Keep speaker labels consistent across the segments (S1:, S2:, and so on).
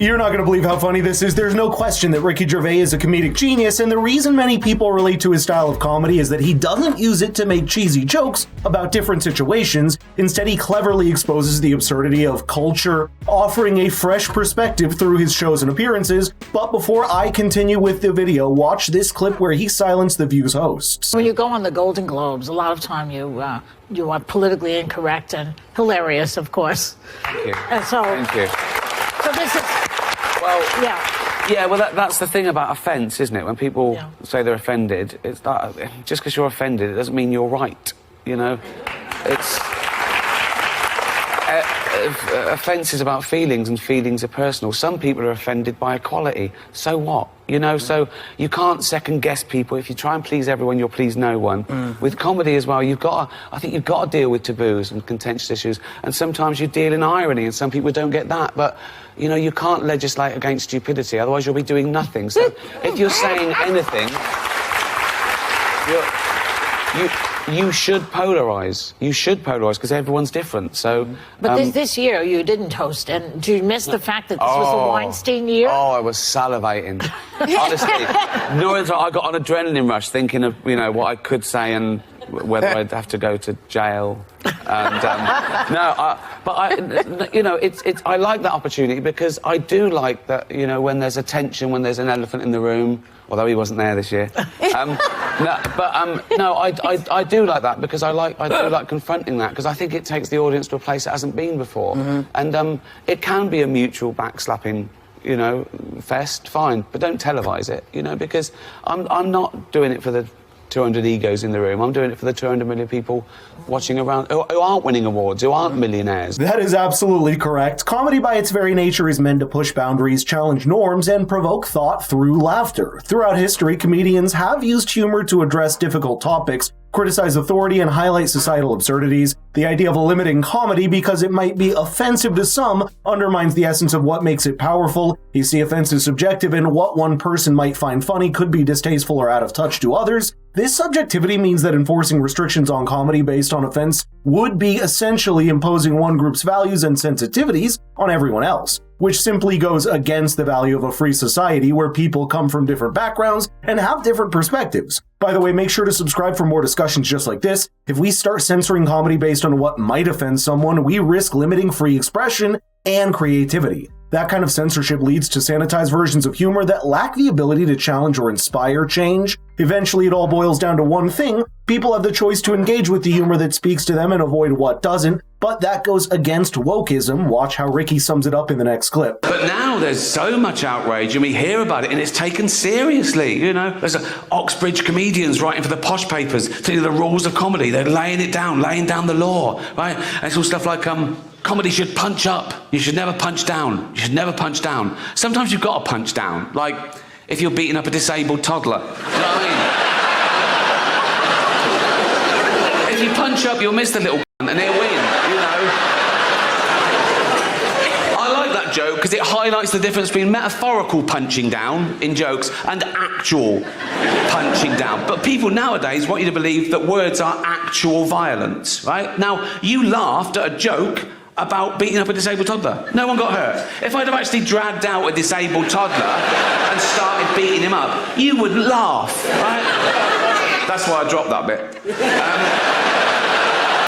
S1: You're not going to believe how funny this is. There's no question that Ricky Gervais is a comedic genius, and the reason many people relate to his style of comedy is that he doesn't use it to make cheesy jokes about different situations. Instead, he cleverly exposes the absurdity of culture, offering a fresh perspective through his shows and appearances. But before I continue with the video, watch this clip where he silenced The View's hosts.
S2: When you go on the Golden Globes, a lot of time you are politically incorrect and hilarious, of course.
S3: Thank you.
S2: And so,
S3: thank you.
S2: So this is...
S3: Well,
S2: yeah,
S3: well, that's the thing about offence, isn't it? When people say they're offended, it's that just because you're offended, it doesn't mean you're right. You know, it's offence is about feelings, and feelings are personal. Some people are offended by equality. So what? You know, so you can't second guess people. If you try and please everyone, you'll please no one. With comedy as well, I think you've got to deal with taboos and contentious issues, and sometimes you deal in irony, and some people don't get that. But you know, you can't legislate against stupidity, otherwise you'll be doing nothing. So if you're saying anything, you should polarise. You should polarise because everyone's different. So,
S2: but this year you didn't host, and do you miss the fact that this was the Weinstein year?
S3: Oh, I was salivating. Honestly, I got an adrenaline rush thinking of what I could say and whether I'd have to go to jail. And I like that opportunity because I do like that. When there's a tension, when there's an elephant in the room. Although he wasn't there this year. I do like that because I do like confronting that because I think it takes the audience to a place it hasn't been before. And it can be a mutual backslapping, fest, fine, but don't televise it, because I'm not doing it for the 200 egos in the room. I'm doing it for the 200 million people watching around who aren't winning awards, who aren't millionaires.
S1: That is absolutely correct. Comedy by its very nature is meant to push boundaries, challenge norms, and provoke thought through laughter. Throughout history, comedians have used humor to address difficult topics, criticize authority, and highlight societal absurdities. The idea of limiting comedy because it might be offensive to some undermines the essence of what makes it powerful. You see, offense is subjective, and what one person might find funny could be distasteful or out of touch to others. This subjectivity means that enforcing restrictions on comedy based on offense would be essentially imposing one group's values and sensitivities on everyone else, which simply goes against the value of a free society where people come from different backgrounds and have different perspectives. By the way, make sure to subscribe for more discussions just like this. If we start censoring comedy based on what might offend someone, we risk limiting free expression and creativity. That kind of censorship leads to sanitized versions of humor that lack the ability to challenge or inspire change. Eventually, it all boils down to one thing. People have the choice to engage with the humor that speaks to them and avoid what doesn't, but that goes against wokeism. Watch how Ricky sums it up in the next clip.
S4: But now there's so much outrage and we hear about it and it's taken seriously, There's Oxbridge comedians writing for the posh papers, telling the rules of comedy. They're laying it down, laying down the law, right? And it's all stuff like, comedy should punch up. You should never punch down. You should never punch down. Sometimes you've got to punch down, like if you're beating up a disabled toddler. You know what I mean? If you punch up, you'll miss the little and they'll win, I like that joke because it highlights the difference between metaphorical punching down in jokes and actual punching down. But people nowadays want you to believe that words are actual violence, right? Now, you laughed at a joke about beating up a disabled toddler. No one got hurt. If I'd have actually dragged out a disabled toddler and started beating him up, you would laugh, right? That's why I dropped that bit.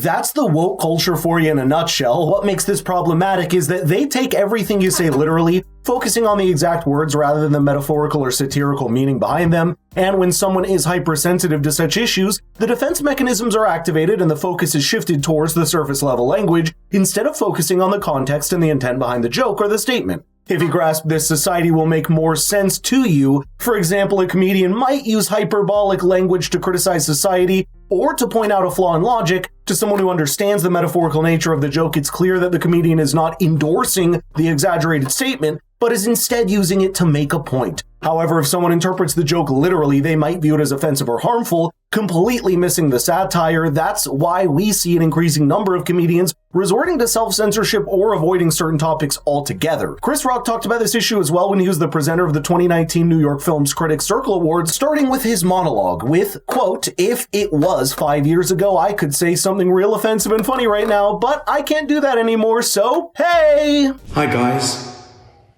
S1: That's the woke culture for you in a nutshell. What makes this problematic is that they take everything you say literally, focusing on the exact words rather than the metaphorical or satirical meaning behind them. And when someone is hypersensitive to such issues, the defense mechanisms are activated and the focus is shifted towards the surface level language instead of focusing on the context and the intent behind the joke or the statement. If you grasp this, society will make more sense to you. For example, a comedian might use hyperbolic language to criticize society or to point out a flaw in logic. To someone who understands the metaphorical nature of the joke, it's clear that the comedian is not endorsing the exaggerated statement, but is instead using it to make a point. However, if someone interprets the joke literally, they might view it as offensive or harmful, completely missing the satire. That's why we see an increasing number of comedians resorting to self-censorship or avoiding certain topics altogether. Chris Rock talked about this issue as well when he was the presenter of the 2019 New York Films Critics Circle Awards, starting with his monologue with, quote, "If it was 5 years ago, I could say something real offensive and funny right now, but I can't do that anymore, so hey!"
S5: Hi guys.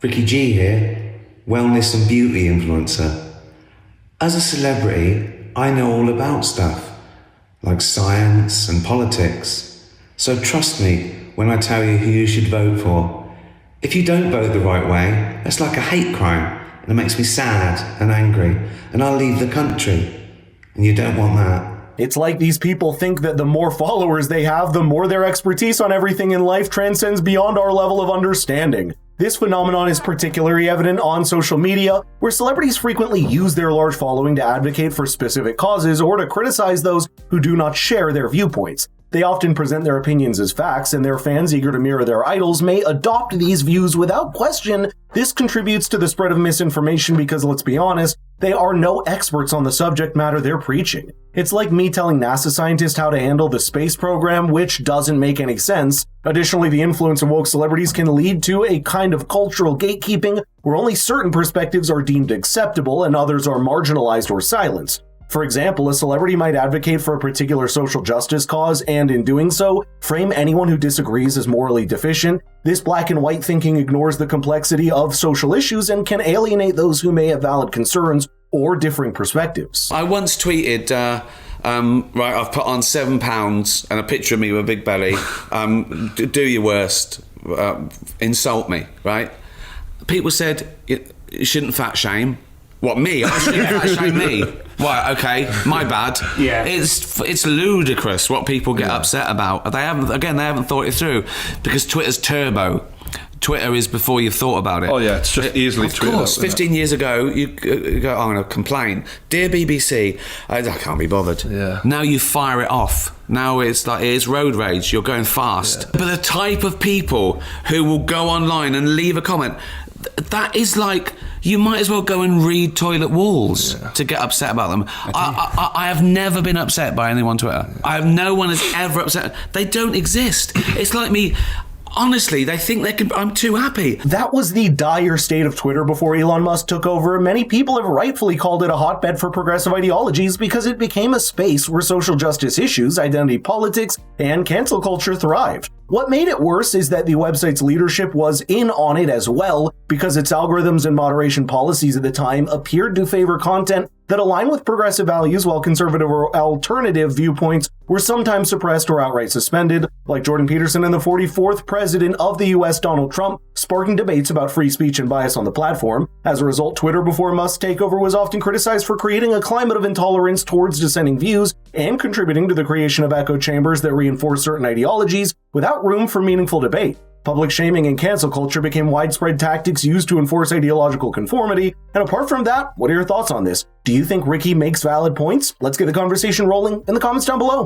S5: Ricky G here, wellness and beauty influencer. As a celebrity, I know all about stuff, like science and politics. So trust me when I tell you who you should vote for. If you don't vote the right way, that's like a hate crime, and it makes me sad and angry, and I'll leave the country. And you don't want that.
S1: It's like these people think that the more followers they have, the more their expertise on everything in life transcends beyond our level of understanding. This phenomenon is particularly evident on social media, where celebrities frequently use their large following to advocate for specific causes or to criticize those who do not share their viewpoints. They often present their opinions as facts, and their fans eager to mirror their idols may adopt these views without question. This contributes to the spread of misinformation because, let's be honest, they are no experts on the subject matter they're preaching. It's like me telling NASA scientists how to handle the space program, which doesn't make any sense. Additionally, the influence of woke celebrities can lead to a kind of cultural gatekeeping where only certain perspectives are deemed acceptable and others are marginalized or silenced. For example, a celebrity might advocate for a particular social justice cause and, in doing so, frame anyone who disagrees as morally deficient. This black and white thinking ignores the complexity of social issues and can alienate those who may have valid concerns or differing perspectives.
S3: I once tweeted, right, I've put on £7 and a picture of me with a big belly. Do your worst. Insult me, right? People said, you shouldn't fat shame. What, me? I shouldn't fat shame me. Right, okay, my bad.
S1: Yeah.
S3: It's ludicrous what people get upset about. They haven't thought it through, because Twitter's turbo. Twitter is before you've thought about it.
S6: Oh yeah, it's just easily tweeted.
S3: Of course, 15 years ago, you go, I'm going to complain. Dear BBC, I can't be bothered.
S6: Yeah.
S3: Now you fire it off. Now it's road rage, you're going fast. Yeah. But the type of people who will go online and leave a comment, that is like, you might as well go and read Toilet Walls to get upset about them. I have never been upset by anyone on Twitter. No one has ever upset. They don't exist. It's like me. Honestly, they think I'm too happy.
S1: That was the dire state of Twitter before Elon Musk took over. Many people have rightfully called it a hotbed for progressive ideologies because it became a space where social justice issues, identity politics, and cancel culture thrived. What made it worse is that the website's leadership was in on it as well, because its algorithms and moderation policies at the time appeared to favor content that align with progressive values, while conservative or alternative viewpoints were sometimes suppressed or outright suspended, like Jordan Peterson and the 44th president of the US, Donald Trump, sparking debates about free speech and bias on the platform. As a result, Twitter before Musk's takeover was often criticized for creating a climate of intolerance towards dissenting views and contributing to the creation of echo chambers that reinforce certain ideologies without room for meaningful debate. Public shaming and cancel culture became widespread tactics used to enforce ideological conformity. And apart from that, what are your thoughts on this? Do you think Ricky makes valid points? Let's get the conversation rolling in the comments down below.